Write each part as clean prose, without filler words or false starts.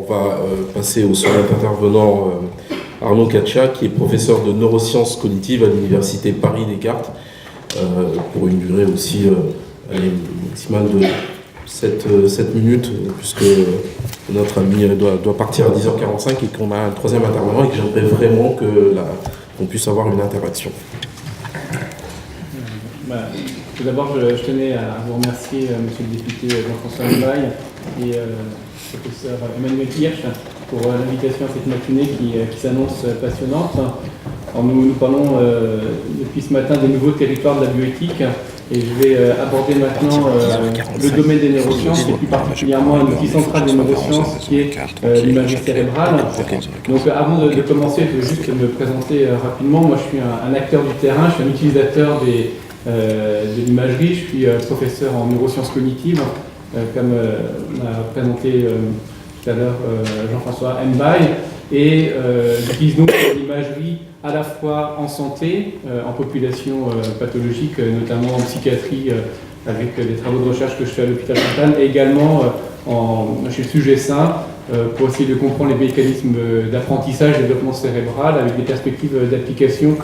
On va passer au second intervenant, Arnaud Caccia, qui est professeur de neurosciences cognitives à l'université Paris-Descartes, pour une durée aussi maximale de 7 minutes, puisque notre ami doit partir à 10h45 et qu'on a un troisième intervenant et que j'aimerais vraiment qu'on puisse avoir une interaction. Tout d'abord, je tenais à vous remercier, monsieur le député Jean-François Embaye et le professeur Emmanuel Hirsch pour l'invitation à cette matinée qui s'annonce passionnante. Alors nous parlons depuis ce matin des nouveaux territoires de la bioéthique et je vais aborder maintenant le domaine des neurosciences et plus particulièrement un outil central des neurosciences qui est l'imagerie cérébrale. Donc avant de commencer, je vais juste me présenter rapidement. Moi je suis un acteur du terrain, je suis un utilisateur de l'imagerie, je suis professeur en neurosciences cognitives, comme m'a présenté tout à l'heure Jean-François Embaye, et j'utilise donc l'imagerie à la fois en santé, en population pathologique, notamment en psychiatrie, avec des travaux de recherche que je fais à l'hôpital Sainte-Anne, et également chez le sujet sain, pour essayer de comprendre les mécanismes d'apprentissage et de développement cérébral avec des perspectives d'application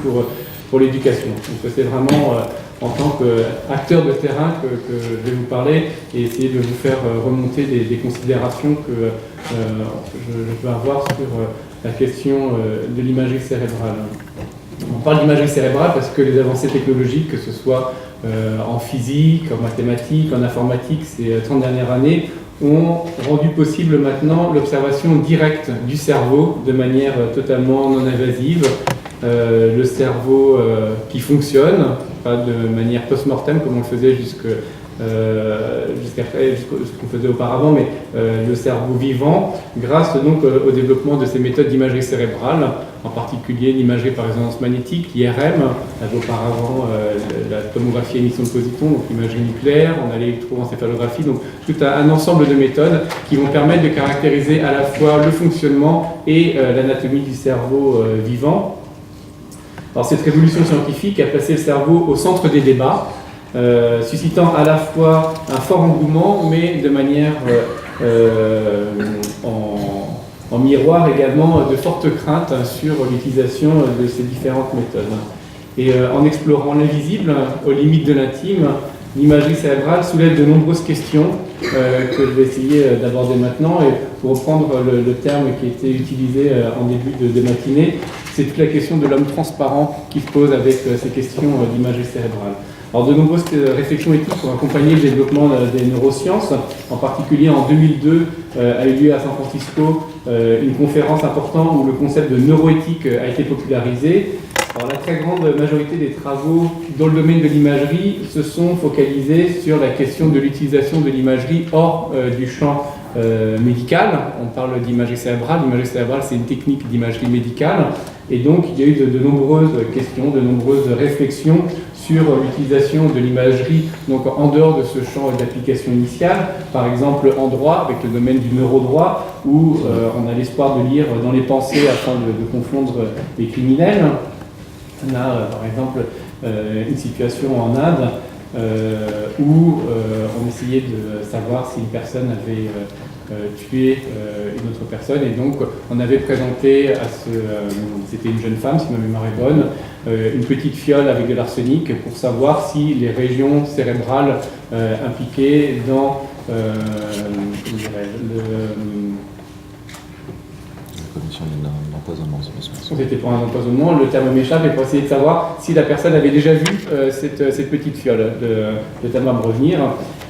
pour l'éducation. Donc c'est vraiment en tant qu'acteur de terrain que je vais vous parler et essayer de vous faire remonter des considérations que je peux avoir sur la question de l'imagerie cérébrale. On parle d'imagerie cérébrale parce que les avancées technologiques, que ce soit en physique, en mathématiques, en informatique, ces 30 dernières années, ont rendu possible maintenant l'observation directe du cerveau de manière totalement non invasive. Le cerveau qui fonctionne, pas de manière post-mortem comme on le faisait jusqu'à ce qu'on faisait auparavant, mais le cerveau vivant, grâce donc au développement de ces méthodes d'imagerie cérébrale, en particulier l'imagerie par résonance magnétique, l'IRM, avait auparavant la tomographie émission de positons, donc l'imagerie nucléaire, on a l'électroencéphalographie, donc tout un ensemble de méthodes qui vont permettre de caractériser à la fois le fonctionnement et l'anatomie du cerveau vivant. Alors cette révolution scientifique a placé le cerveau au centre des débats, suscitant à la fois un fort engouement, mais de manière en miroir également de fortes craintes sur l'utilisation de ces différentes méthodes. Et en explorant l'invisible aux limites de l'intime, l'imagerie cérébrale soulève de nombreuses questions que je vais essayer d'aborder maintenant. Et pour reprendre le terme qui a été utilisé en début de matinée, c'est toute la question de l'homme transparent qui se pose avec ces questions d'imagerie cérébrale. Alors de nombreuses réflexions éthiques pour accompagner le développement des neurosciences. En particulier en 2002 a eu lieu à San Francisco une conférence importante où le concept de neuroéthique a été popularisé. Alors, la très grande majorité des travaux dans le domaine de l'imagerie se sont focalisés sur la question de l'utilisation de l'imagerie hors du champ médical. On parle d'imagerie cérébrale. L'imagerie cérébrale, c'est une technique d'imagerie médicale. Et donc, il y a eu de nombreuses questions, de nombreuses réflexions sur l'utilisation de l'imagerie donc en dehors de ce champ d'application initiale. Par exemple, en droit, avec le domaine du neurodroit, où on a l'espoir de lire dans les pensées afin de confondre les criminels. On a par exemple une situation en Inde où on essayait de savoir si une personne avait tué une autre personne, et donc on avait présenté c'était une jeune femme si ma mémoire est bonne, une petite fiole avec de l'arsenic pour savoir si les régions cérébrales impliquées dans c'était pour un empoisonnement, le terme m'échappe, et pour essayer de savoir si la personne avait déjà vu cette petite fiole. Le terme va me revenir.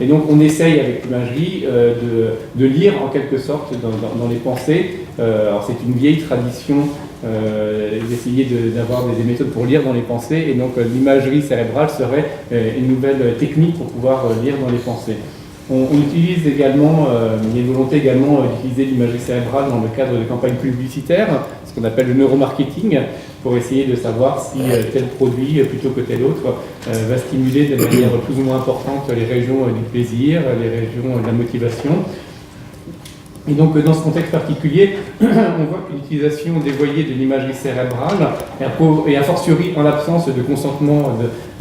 Et donc on essaye avec l'imagerie de lire en quelque sorte dans les pensées. Alors c'est une vieille tradition d'essayer d'avoir des méthodes pour lire dans les pensées, et donc l'imagerie cérébrale serait une nouvelle technique pour pouvoir lire dans les pensées. On utilise également, il y a une volonté également d'utiliser l'imagerie cérébrale dans le cadre de campagnes publicitaires, ce qu'on appelle le neuromarketing, pour essayer de savoir si tel produit, plutôt que tel autre, va stimuler de manière plus ou moins importante les régions du plaisir, les régions de la motivation. Et donc, dans ce contexte particulier, on voit que l'utilisation dévoyée de l'imagerie cérébrale, et a fortiori en l'absence de consentement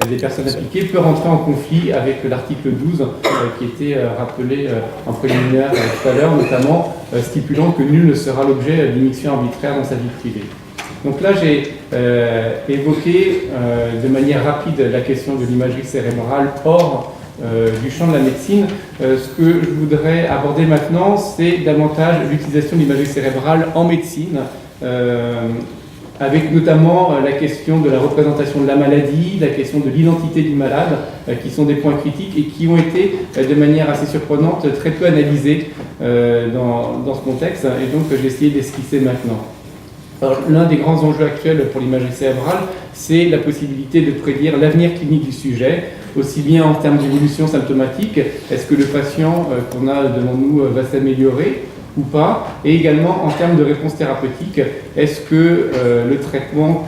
des personnes impliquées, peut rentrer en conflit avec l'article 12 qui était rappelé en préliminaire tout à l'heure, notamment stipulant que nul ne sera l'objet d'immixtion arbitraire dans sa vie privée. Donc là, j'ai évoqué de manière rapide la question de l'imagerie cérébrale hors du champ de la médecine. Ce que je voudrais aborder maintenant, c'est davantage l'utilisation de l'imagerie cérébrale en médecine, avec notamment la question de la représentation de la maladie, la question de l'identité du malade, qui sont des points critiques et qui ont été, de manière assez surprenante, très peu analysés dans ce contexte. Et donc, j'ai essayé d'esquisser maintenant. L'un des grands enjeux actuels pour l'imagerie cérébrale, c'est la possibilité de prédire l'avenir clinique du sujet, aussi bien en termes d'évolution symptomatique, est-ce que le patient qu'on a devant nous va s'améliorer ou pas, et également en termes de réponse thérapeutique, est-ce que le traitement,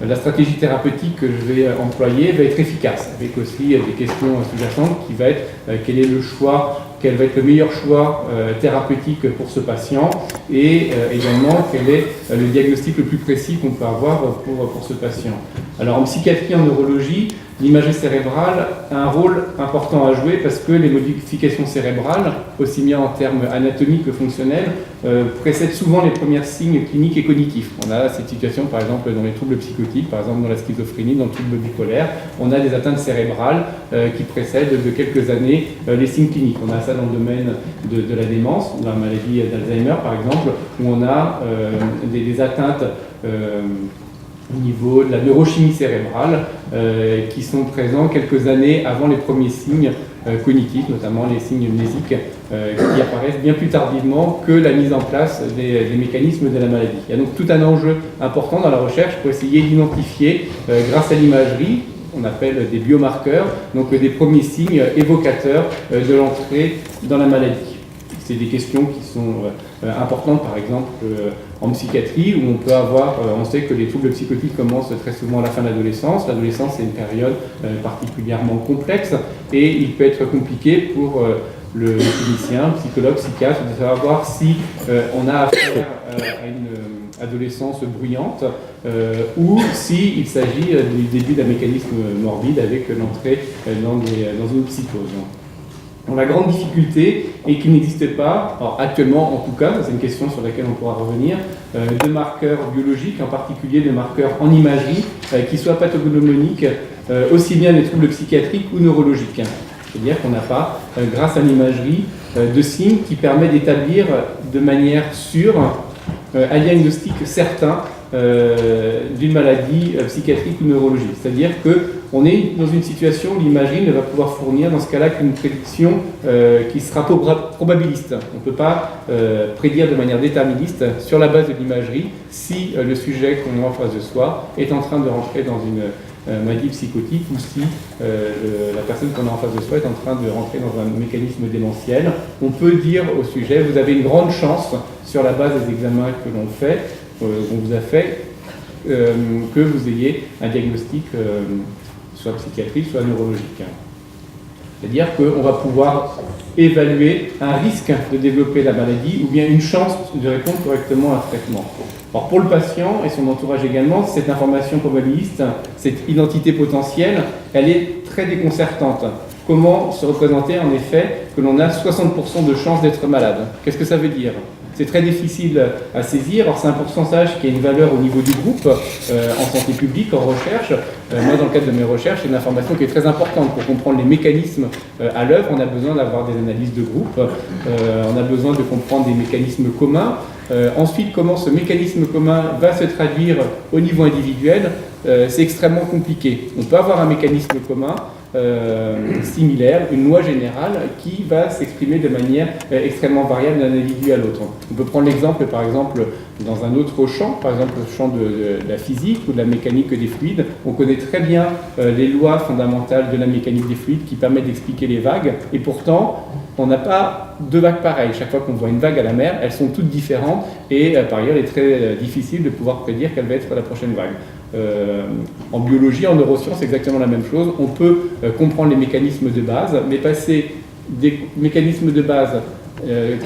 la stratégie thérapeutique que je vais employer va être efficace, avec aussi des questions sous-jacentes qui va être quel est le choix, quel va être le meilleur choix thérapeutique pour ce patient, et également quel est le diagnostic le plus précis qu'on peut avoir pour ce patient. Alors en psychiatrie, en neurologie, l'imagerie cérébrale a un rôle important à jouer parce que les modifications cérébrales, aussi bien en termes anatomiques que fonctionnels, précèdent souvent les premiers signes cliniques et cognitifs. On a cette situation par exemple dans les troubles psychotiques, par exemple dans la schizophrénie, dans le trouble bipolaire, on a des atteintes cérébrales qui précèdent de quelques années les signes cliniques. On a ça dans le domaine de la démence, dans la maladie d'Alzheimer par exemple, où on a des atteintes au niveau de la neurochimie cérébrale qui sont présents quelques années avant les premiers signes cognitifs, notamment les signes mnésiques qui apparaissent bien plus tardivement que la mise en place des mécanismes de la maladie. Il y a donc tout un enjeu important dans la recherche pour essayer d'identifier, grâce à l'imagerie, on appelle des biomarqueurs, donc des premiers signes évocateurs de l'entrée dans la maladie. C'est des questions qui sont importantes, par exemple, en psychiatrie, où on peut avoir, on sait que les troubles psychotiques commencent très souvent à la fin de l'adolescence. L'adolescence, c'est une période particulièrement complexe, et il peut être compliqué pour le clinicien, psychologue, psychiatre, de savoir si on a affaire à une adolescence bruyante, ou s'il s'agit du début d'un mécanisme morbide avec l'entrée dans une psychose. La grande difficulté est qu'il n'existe pas, alors actuellement en tout cas, c'est une question sur laquelle on pourra revenir, de marqueurs biologiques, en particulier de marqueurs en imagerie, qui soient pathognomoniques, aussi bien des troubles psychiatriques ou neurologiques. C'est-à-dire qu'on n'a pas, grâce à l'imagerie, de signes qui permettent d'établir de manière sûre un diagnostic certain d'une maladie psychiatrique ou neurologique. C'est-à-dire qu'on est dans une situation où l'imagerie ne va pouvoir fournir dans ce cas-là qu'une prédiction qui sera probabiliste. On ne peut pas prédire de manière déterministe sur la base de l'imagerie si le sujet qu'on a en face de soi est en train de rentrer dans une maladie psychotique ou si la personne qu'on a en face de soi est en train de rentrer dans un mécanisme démentiel. On peut dire au sujet, vous avez une grande chance sur la base des examens que l'on fait, qu'on vous a fait, que vous ayez un diagnostic soit psychiatrique, soit neurologique. C'est-à-dire qu'on va pouvoir évaluer un risque de développer la maladie ou bien une chance de répondre correctement à un traitement. Alors pour le patient et son entourage également, cette information probabiliste, cette identité potentielle, elle est très déconcertante. Comment se représenter en effet que l'on a 60% de chances d'être malade? Qu'est-ce que ça veut dire? C'est très difficile à saisir. Alors c'est un pourcentage qui a une valeur au niveau du groupe en santé publique, en recherche. Moi, dans le cadre de mes recherches, c'est une information qui est très importante pour comprendre les mécanismes à l'œuvre. On a besoin d'avoir des analyses de groupe, on a besoin de comprendre des mécanismes communs. Ensuite, comment ce mécanisme commun va se traduire au niveau individuel, c'est extrêmement compliqué. On peut avoir un mécanisme commun similaire, une loi générale qui va s'exprimer de manière extrêmement variable d'un individu à l'autre. On peut prendre l'exemple, par exemple, dans un autre champ, par exemple le champ de la physique ou de la mécanique des fluides. On connaît très bien les lois fondamentales de la mécanique des fluides qui permettent d'expliquer les vagues, et pourtant, on n'a pas deux vagues pareilles. Chaque fois qu'on voit une vague à la mer, elles sont toutes différentes, et par ailleurs, il est très difficile de pouvoir prédire quelle va être la prochaine vague. En biologie, en neurosciences, c'est exactement la même chose. On peut comprendre les mécanismes de base, mais passer des mécanismes de base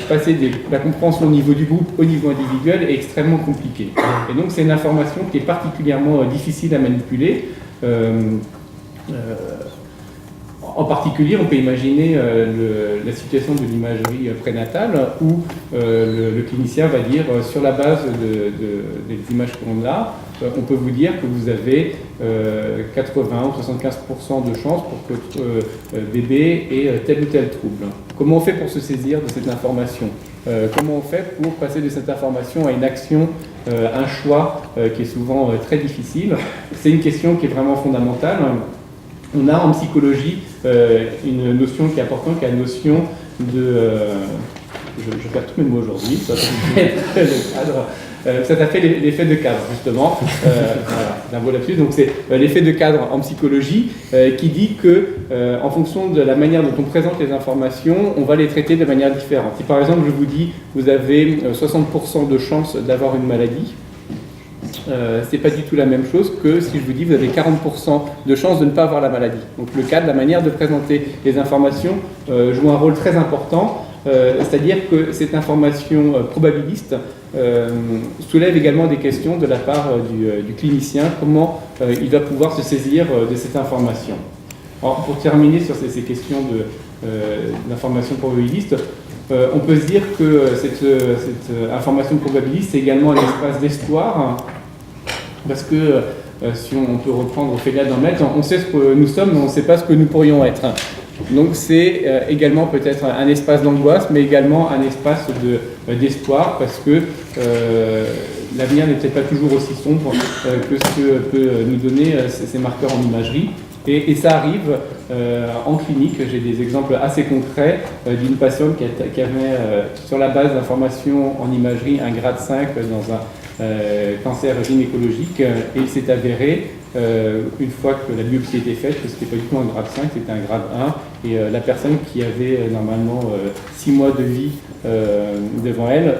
passer de la compréhension au niveau du groupe au niveau individuel est extrêmement compliqué. Et donc c'est une information qui est particulièrement difficile à manipuler. En particulier, on peut imaginer la situation de l'imagerie prénatale où le clinicien va dire, sur la base des images qu'on a, on peut vous dire que vous avez 80 ou 75% de chances pour que votre bébé ait tel ou tel trouble. Comment on fait pour se saisir de cette information ? Comment on fait pour passer de cette information à une action, un choix qui est souvent très difficile ? C'est une question qui est vraiment fondamentale. On a en psychologie une notion qui est importante, qui est la notion de... je perds tous mes mots aujourd'hui, ça t'a fait l'effet de cadre, justement. Voilà, c'est un beau lapsus. Donc c'est l'effet de cadre en psychologie qui dit que, en fonction de la manière dont on présente les informations, on va les traiter de manière différente. Si par exemple je vous dis, vous avez 60% de chances d'avoir une maladie, c'est pas du tout la même chose que si je vous dis vous avez 40% de chances de ne pas avoir la maladie. Donc le cadre, la manière de présenter les informations joue un rôle très important, c'est-à-dire que cette information probabiliste soulève également des questions de la part du clinicien, comment il va pouvoir se saisir de cette information. Alors, pour terminer sur ces questions d'information probabiliste, on peut se dire que cette information probabiliste c'est également un espace d'espoir, parce que si on peut reprendre Ophélia dans Maître, on sait ce que nous sommes, mais on ne sait pas ce que nous pourrions être. Donc c'est également peut-être un espace d'angoisse, mais également un espace d'espoir, parce que l'avenir n'est peut-être pas toujours aussi sombre que ce que peut nous donner ces marqueurs en imagerie. Et ça arrive en clinique. J'ai des exemples assez concrets d'une patiente qui avait, sur la base d'informations en imagerie, un grade 5 dans un cancer gynécologique, et il s'est avéré, une fois que la biopsie était faite, que ce n'était pas du tout un grade 5, c'était un grade 1, et la personne qui avait normalement 6 mois de vie devant elle,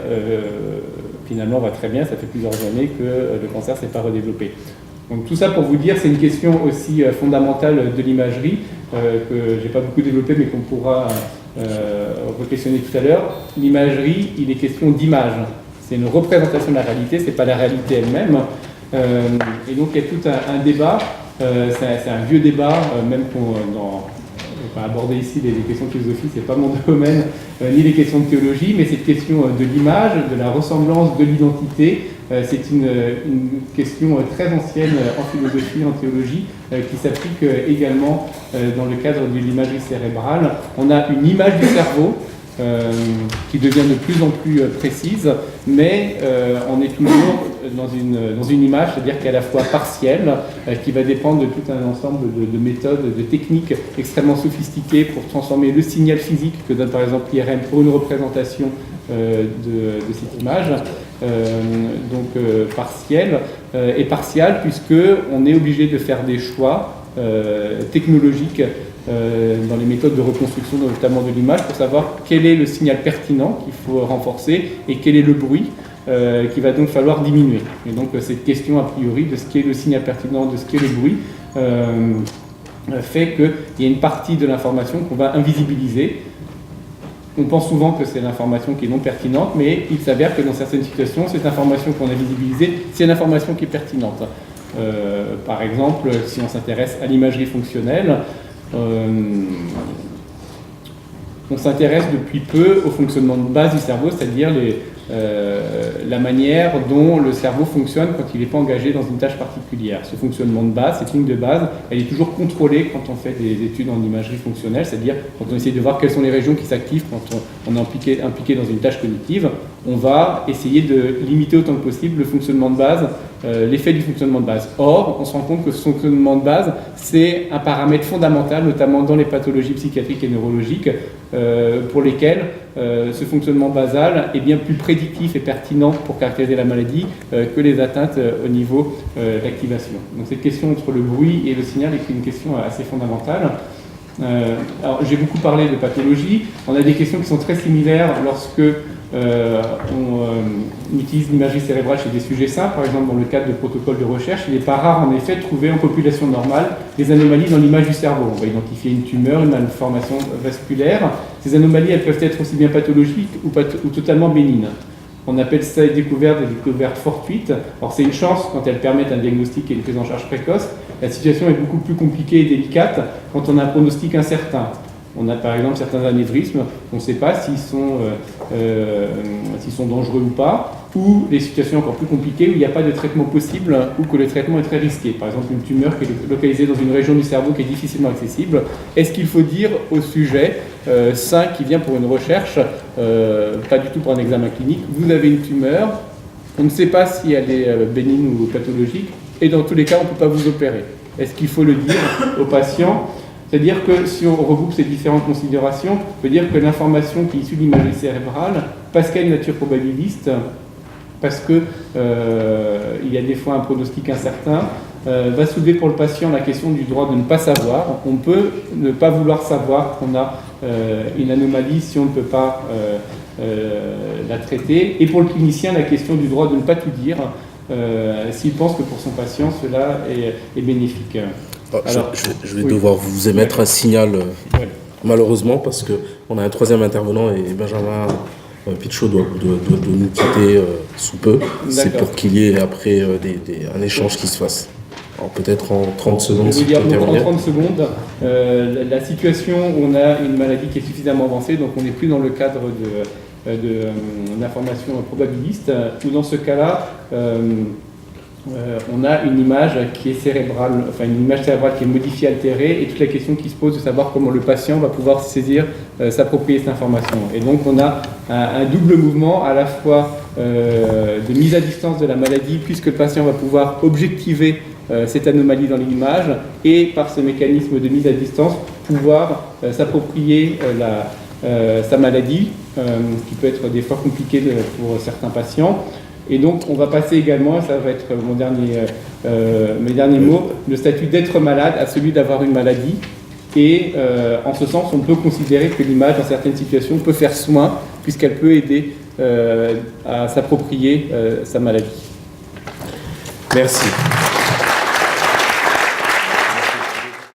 finalement va très bien, ça fait plusieurs années que le cancer ne s'est pas redéveloppé. Donc tout ça pour vous dire, c'est une question aussi fondamentale de l'imagerie, que je n'ai pas beaucoup développée, mais qu'on pourra re-questionner tout à l'heure. L'imagerie, il est question d'image. C'est une représentation de la réalité, ce n'est pas la réalité elle-même. Et donc il y a tout un débat, c'est un vieux débat, même qu'on va aborder ici les questions de philosophie, c'est pas mon domaine, ni les questions de théologie, mais cette question de l'image, de la ressemblance, de l'identité, c'est une question très ancienne en philosophie, en théologie, qui s'applique également dans le cadre de l'imagerie cérébrale. On a une image du cerveau qui devient de plus en plus précise, mais on est toujours dans une image, c'est-à-dire qu'elle est à la fois partielle, qui va dépendre de tout un ensemble de méthodes, de techniques extrêmement sophistiquées pour transformer le signal physique que donne par exemple l'IRM pour une représentation de cette image, partielle et partiale, puisqu'on est obligé de faire des choix technologiques dans les méthodes de reconstruction, notamment de l'image, pour savoir quel est le signal pertinent qu'il faut renforcer et quel est le bruit qu'il va donc falloir diminuer. Et donc cette question a priori de ce qui est le signal pertinent, de ce qui est le bruit, fait qu'il y a une partie de l'information qu'on va invisibiliser. On pense souvent que c'est l'information qui est non pertinente, mais il s'avère que dans certaines situations, cette information qu'on a visibilisée, c'est une information qui est pertinente. Par exemple, si on s'intéresse à l'imagerie fonctionnelle, on s'intéresse depuis peu au fonctionnement de base du cerveau, c'est-à-dire la manière dont le cerveau fonctionne quand il n'est pas engagé dans une tâche particulière. Ce fonctionnement de base, cette ligne de base, elle est toujours contrôlée quand on fait des études en imagerie fonctionnelle, c'est-à-dire quand on essaie de voir quelles sont les régions qui s'activent quand on est impliqué dans une tâche cognitive. On va essayer de limiter autant que possible le fonctionnement de base, l'effet du fonctionnement de base. Or, on se rend compte que ce fonctionnement de base, c'est un paramètre fondamental, notamment dans les pathologies psychiatriques et neurologiques, pour lesquelles ce fonctionnement basal est bien plus prédictif et pertinent pour caractériser la maladie que les atteintes au niveau d'activation. Donc cette question entre le bruit et le signal est une question assez fondamentale. Alors, j'ai beaucoup parlé de pathologie. On a des questions qui sont très similaires lorsque on on utilise l'imagerie cérébrale chez des sujets simples, par exemple dans le cadre de protocoles de recherche. Il n'est pas rare en effet de trouver en population normale des anomalies dans l'image du cerveau. On va identifier une tumeur, une malformation vasculaire. Ces anomalies, elles peuvent être aussi bien pathologiques ou totalement bénignes. On appelle ça des découvertes fortuites. Alors c'est une chance quand elles permettent un diagnostic et une prise en charge précoce. La situation est beaucoup plus compliquée et délicate quand on a un pronostic incertain. On a par exemple certains anévrismes, on ne sait pas s'ils sont dangereux ou pas, ou les situations encore plus compliquées où il n'y a pas de traitement possible ou que le traitement est très risqué. Par exemple, une tumeur qui est localisée dans une région du cerveau qui est difficilement accessible. Est-ce qu'il faut dire au sujet sain qui vient pour une recherche, pas du tout pour un examen clinique, vous avez une tumeur, on ne sait pas si elle est bénigne ou pathologique, et dans tous les cas, on ne peut pas vous opérer. Est-ce qu'il faut le dire aux patients ? C'est-à-dire que si on regroupe ces différentes considérations, on peut dire que l'information qui est issue de l'imagerie cérébrale, parce qu'elle a une nature probabiliste, parce qu'il y a des fois un pronostic incertain, va soulever pour le patient la question du droit de ne pas savoir. On peut ne pas vouloir savoir qu'on a une anomalie si on ne peut pas la traiter. Et pour le clinicien, la question du droit de ne pas tout dire, s'il pense que pour son patient, cela est bénéfique. Alors, je vais devoir vous émettre un signal, malheureusement, parce qu'on a un troisième intervenant et Benjamin Pichot doit nous quitter sous peu. C'est pour qu'il y ait après un échange qui se fasse. Alors peut-être en 30 secondes. Je veux dire, en 30 secondes, la situation où on a une maladie qui est suffisamment avancée, donc on n'est plus dans le cadre d'information probabiliste, où dans ce cas-là, on a une image qui est cérébrale, enfin une image cérébrale qui est modifiée, altérée, et toute la question qui se pose de savoir comment le patient va pouvoir saisir, s'approprier cette information. Et donc on a un double mouvement à la fois de mise à distance de la maladie, puisque le patient va pouvoir objectiver cette anomalie dans l'image, et par ce mécanisme de mise à distance, pouvoir s'approprier sa maladie, qui peut être des fois compliqué pour certains patients. Et donc, on va passer également, ça va être mes derniers mots, le statut d'être malade à celui d'avoir une maladie. Et en ce sens, on peut considérer que l'image, dans certaines situations, peut faire soin, puisqu'elle peut aider à s'approprier sa maladie. Merci.